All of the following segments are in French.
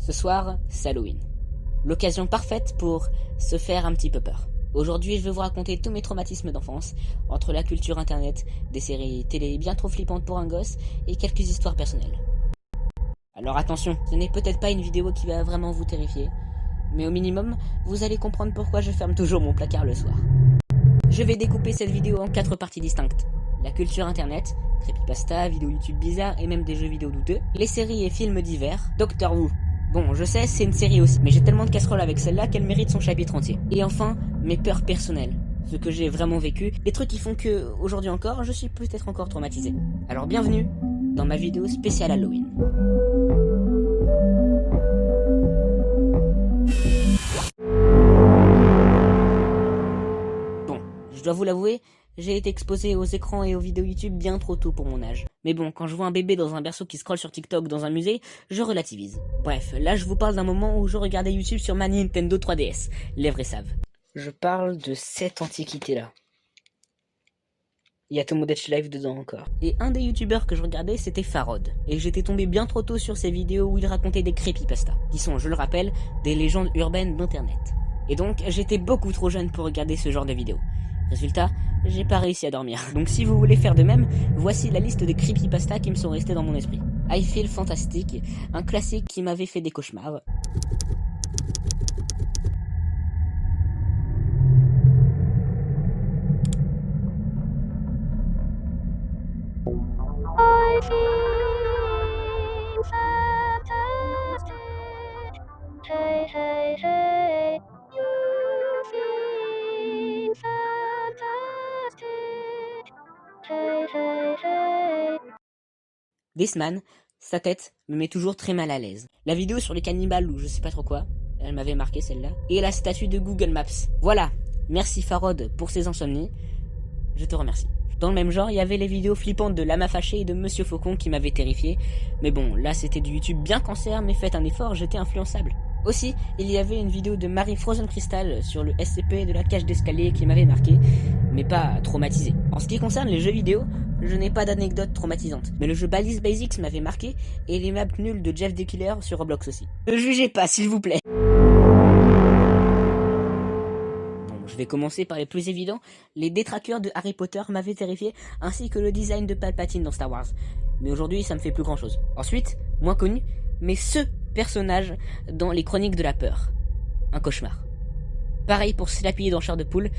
Ce soir, c'est Halloween. L'occasion parfaite pour se faire un petit peu peur. Aujourd'hui, je vais vous raconter tous mes traumatismes d'enfance, entre la culture internet, des séries télé bien trop flippantes pour un gosse, et quelques histoires personnelles. Alors attention, ce n'est peut-être pas une vidéo qui va vraiment vous terrifier, mais au minimum, vous allez comprendre pourquoi je ferme toujours mon placard le soir. Je vais découper cette vidéo en 4 parties distinctes. La culture internet, creepypasta, vidéos YouTube bizarres et même des jeux vidéo douteux, les séries et films divers, Doctor Who. Bon, je sais, c'est une série aussi, mais j'ai tellement de casseroles avec celle-là qu'elle mérite son chapitre entier. Et enfin, mes peurs personnelles, ce que j'ai vraiment vécu, les trucs qui font que, aujourd'hui encore, je suis peut-être encore traumatisé. Alors bienvenue dans ma vidéo spéciale Halloween. Bon, je dois vous l'avouer, j'ai été exposé aux écrans et aux vidéos YouTube bien trop tôt pour mon âge. Mais bon, quand je vois un bébé dans un berceau qui scrolle sur TikTok dans un musée, je relativise. Bref, là je vous parle d'un moment où je regardais YouTube sur ma Nintendo 3DS, les vrais savent. Je parle de cette antiquité-là. Il y a Tomodachi Life dedans encore. Et un des youtubeurs que je regardais, c'était Farod. Et j'étais tombé bien trop tôt sur ces vidéos où il racontait des creepypasta, qui sont, je le rappelle, des légendes urbaines d'internet. Et donc, j'étais beaucoup trop jeune pour regarder ce genre de vidéos. Résultat, j'ai pas réussi à dormir. Donc si vous voulez faire de même, voici la liste des creepypasta qui me sont restés dans mon esprit. I Feel Fantastic, un classique qui m'avait fait des cauchemars. I feel fantastic. Hey, hey, hey. You feel fantastic. Hey, hey, hey. This Man, sa tête me met toujours très mal à l'aise. La vidéo sur les cannibales ou je sais pas trop quoi, elle m'avait marqué celle-là. Et la statue de Google Maps. Voilà, merci Farod pour ces insomnies. Je te remercie. Dans le même genre, il y avait les vidéos flippantes de Lama Fâchée et de Monsieur Faucon qui m'avaient terrifié. Mais bon, là c'était du YouTube bien cancer, mais faites un effort, j'étais influençable. Aussi, il y avait une vidéo de Marie Frozen Crystal sur le SCP de la cage d'escalier qui m'avait marqué, mais pas traumatisé. En ce qui concerne les jeux vidéo, je n'ai pas d'anecdote traumatisante. Mais le jeu Ballis Basics m'avait marqué, et les maps nulles de Jeff the Killer sur Roblox aussi. Ne jugez pas, s'il vous plaît. Je vais commencer par les plus évidents. Les détraqueurs de Harry Potter m'avaient terrifié, ainsi que le design de Palpatine dans Star Wars. Mais aujourd'hui, ça me fait plus grand chose. Ensuite, moins connu, mais ce personnage dans les Chroniques de la Peur. Un cauchemar. Pareil pour Slappy dans Chair de Poule,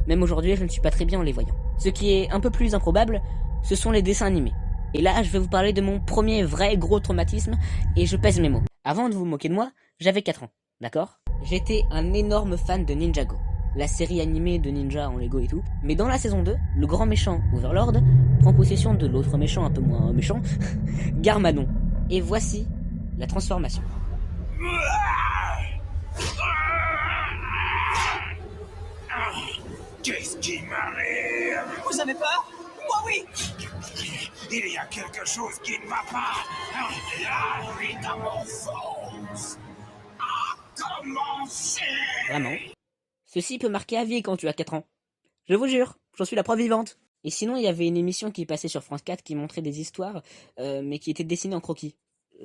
même aujourd'hui, je ne suis pas très bien en les voyant. Ce qui est un peu plus improbable, ce sont les dessins animés. Et là, je vais vous parler de mon premier vrai gros traumatisme, et je pèse mes mots. Avant de vous moquer de moi, j'avais 4 ans, d'accord ? J'étais un énorme fan de Ninjago, la série animée de ninja en Lego et tout. Mais dans la saison 2, le grand méchant Overlord prend possession de l'autre méchant un peu moins méchant, Garmadon. Et voici la transformation. Qu'est-ce qui m'arrive? Vous savez pas? Moi oui! Il y a quelque chose qui ne va pas. La vie dans mon fond a commencé. Vraiment. Ceci peut marquer à vie quand tu as 4 ans. Je vous jure, j'en suis la preuve vivante. Et sinon, il y avait une émission qui passait sur France 4 qui montrait des histoires, mais qui étaient dessinées en croquis.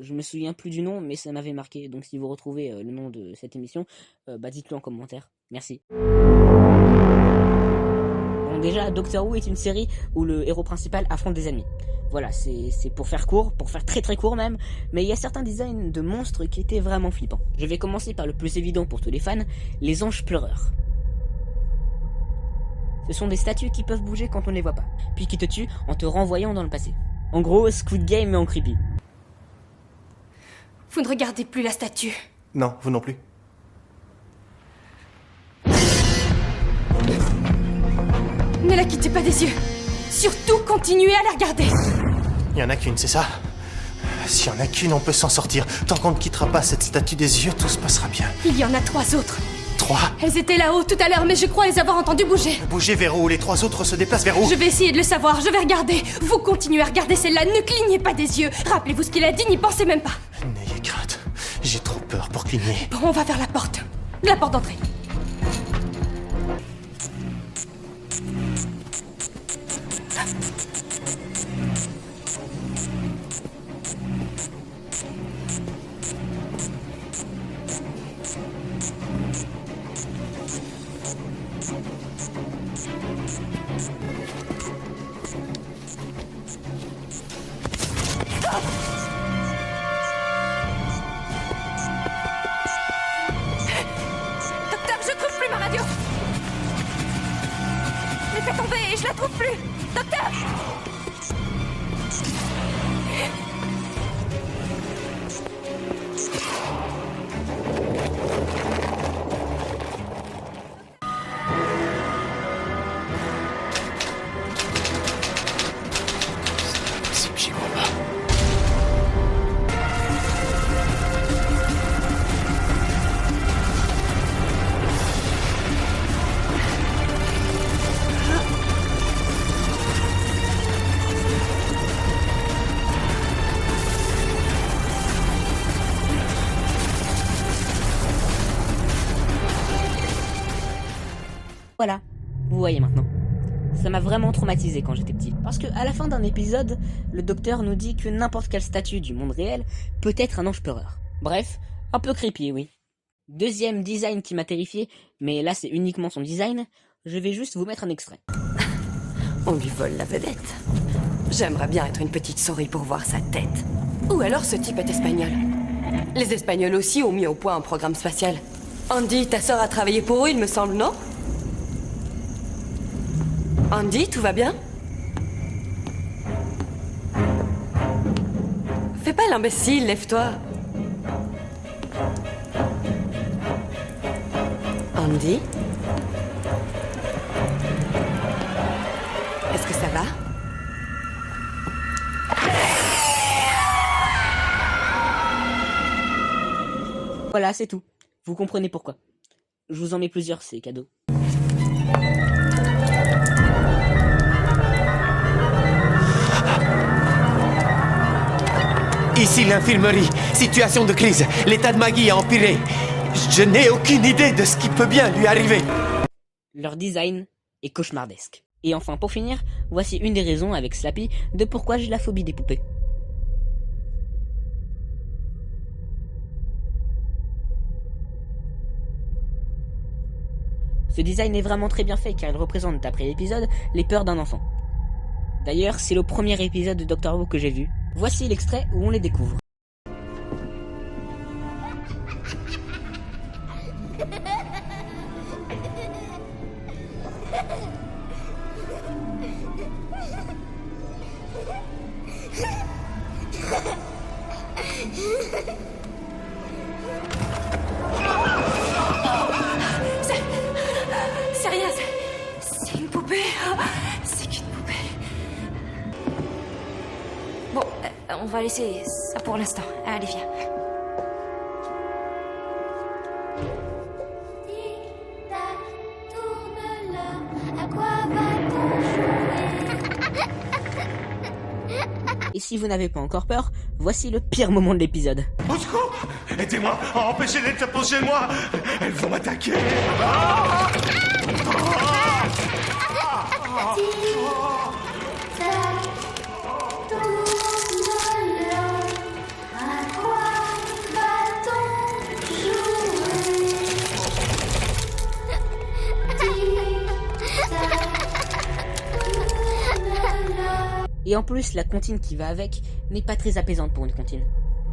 Je me souviens plus du nom, mais ça m'avait marqué. Donc si vous retrouvez le nom de cette émission, dites-le en commentaire. Merci. Bon, déjà, Doctor Who est une série où le héros principal affronte des ennemis. Voilà, c'est pour faire court, pour faire très très court même, mais il y a certains designs de monstres qui étaient vraiment flippants. Je vais commencer par le plus évident pour tous les fans, les anges pleureurs. Ce sont des statues qui peuvent bouger quand on ne les voit pas, puis qui te tuent en te renvoyant dans le passé. En gros, Squid Game mais en creepy. Vous ne regardez plus la statue. Non, vous non plus. Ne la quittez pas des yeux. Surtout, continuez à la regarder. Il y en a qu'une, c'est ça? S'il y en a qu'une, on peut s'en sortir. Tant qu'on ne quittera pas cette statue des yeux, tout se passera bien. Il y en a 3 autres. 3? Elles étaient là-haut tout à l'heure, mais je crois les avoir entendues bouger. Bouger vers où? Les 3 autres se déplacent vers où? Je vais essayer de le savoir, je vais regarder. Vous continuez à regarder celle-là, ne clignez pas des yeux. Rappelez-vous ce qu'il a dit, n'y pensez même pas. N'ayez crainte. J'ai trop peur pour cligner. Bon, on va vers la porte. La porte d'entrée. trouve plus. Docteur! C'est j'y crois pas. Voilà, vous voyez maintenant. Ça m'a vraiment traumatisé quand j'étais petit. Parce que à la fin d'un épisode, le docteur nous dit que n'importe quelle statue du monde réel peut être un ange pleureur. Bref, un peu creepy, oui. Deuxième design qui m'a terrifié, mais là c'est uniquement son design, je vais juste vous mettre un extrait. On lui vole la vedette. J'aimerais bien être une petite souris pour voir sa tête. Ou alors ce type est espagnol. Les Espagnols aussi ont mis au point un programme spatial. Andy, ta sœur a travaillé pour eux, il me semble, non? Andy, tout va bien? Fais pas l'imbécile, lève-toi. Andy? Est-ce que ça va? Voilà, c'est tout. Vous comprenez pourquoi. Je vous en mets plusieurs, c'est cadeau. Ici l'infirmerie. Situation de crise. L'état de Maggie a empiré. Je n'ai aucune idée de ce qui peut bien lui arriver. Leur design est cauchemardesque. Et enfin, pour finir, voici une des raisons avec Slappy de pourquoi j'ai la phobie des poupées. Ce design est vraiment très bien fait car il représente, d'après l'épisode, les peurs d'un enfant. D'ailleurs, c'est le premier épisode de Doctor Who que j'ai vu. Voici l'extrait où on les découvre. C'est rien, c'est une poupée. C'est qu'une poupée. Bon, on va laisser ça pour l'instant. Allez, viens. Tic-tac, tourne là. À quoi va-t-on jouer? Et si vous n'avez pas encore peur, voici le pire moment de l'épisode. Au secours! Aidez-moi à empêcher les de s'approcher de moi! Elles vont m'attaquer! Tic-tac, tourne là. À quoi va-t-on jouer? Tic-tac, tourne là. Et en plus, la comptine qui va avec n'est pas très apaisante pour une comptine.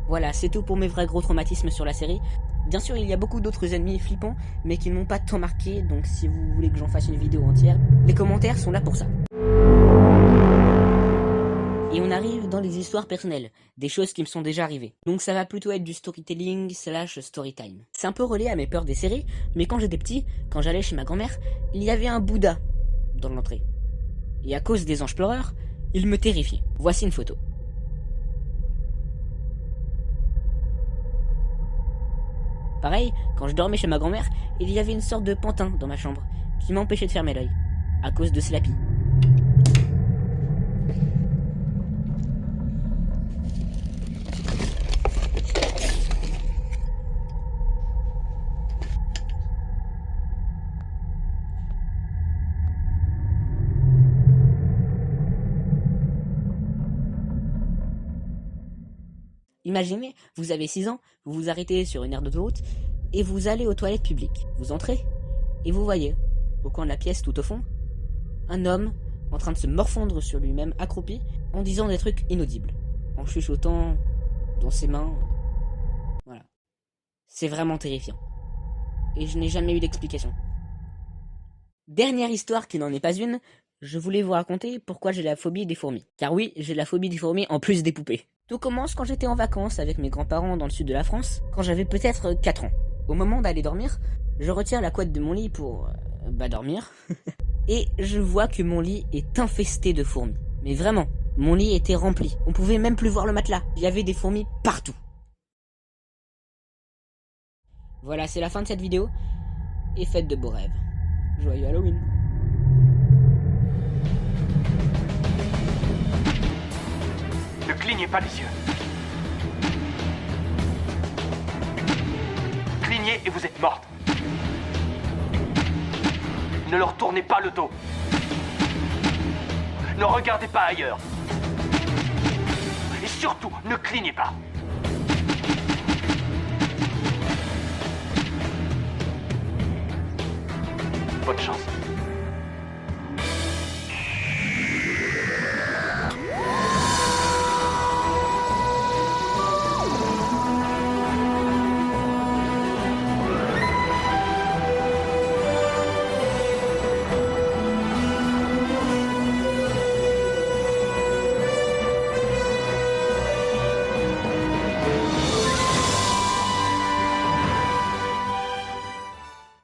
Voilà, c'est tout pour mes vrais gros traumatismes sur la série. Bien sûr, il y a beaucoup d'autres ennemis flippants, mais qui ne m'ont pas tant marqué, donc si vous voulez que j'en fasse une vidéo entière, les commentaires sont là pour ça. Et on arrive dans les histoires personnelles, des choses qui me sont déjà arrivées. Donc ça va plutôt être du storytelling / storytime. C'est un peu relié à mes peurs des séries, mais quand j'étais petit, quand j'allais chez ma grand-mère, il y avait un Bouddha dans l'entrée. Et à cause des anges pleureurs, il me terrifiait. Voici une photo. Pareil, quand je dormais chez ma grand-mère, il y avait une sorte de pantin dans ma chambre qui m'empêchait de fermer l'œil, à cause de Slappy. Imaginez, vous avez 6 ans, vous vous arrêtez sur une aire d'autoroute et vous allez aux toilettes publiques. Vous entrez et vous voyez, au coin de la pièce tout au fond, un homme en train de se morfondre sur lui-même accroupi en disant des trucs inaudibles, en chuchotant dans ses mains. Voilà. C'est vraiment terrifiant. Et je n'ai jamais eu d'explication. Dernière histoire qui n'en est pas une, je voulais vous raconter pourquoi j'ai la phobie des fourmis. Car oui, j'ai la phobie des fourmis en plus des poupées. Tout commence quand j'étais en vacances avec mes grands-parents dans le sud de la France, quand j'avais peut-être 4 ans. Au moment d'aller dormir, je retire la couette de mon lit pour... dormir. Et je vois que mon lit est infesté de fourmis. Mais vraiment, mon lit était rempli. On pouvait même plus voir le matelas. Il y avait des fourmis partout. Voilà, c'est la fin de cette vidéo. Et faites de beaux rêves. Joyeux Halloween. Ne clignez pas les yeux. Clignez et vous êtes morte. Ne leur tournez pas le dos. Ne regardez pas ailleurs. Et surtout, ne clignez pas. Bonne chance.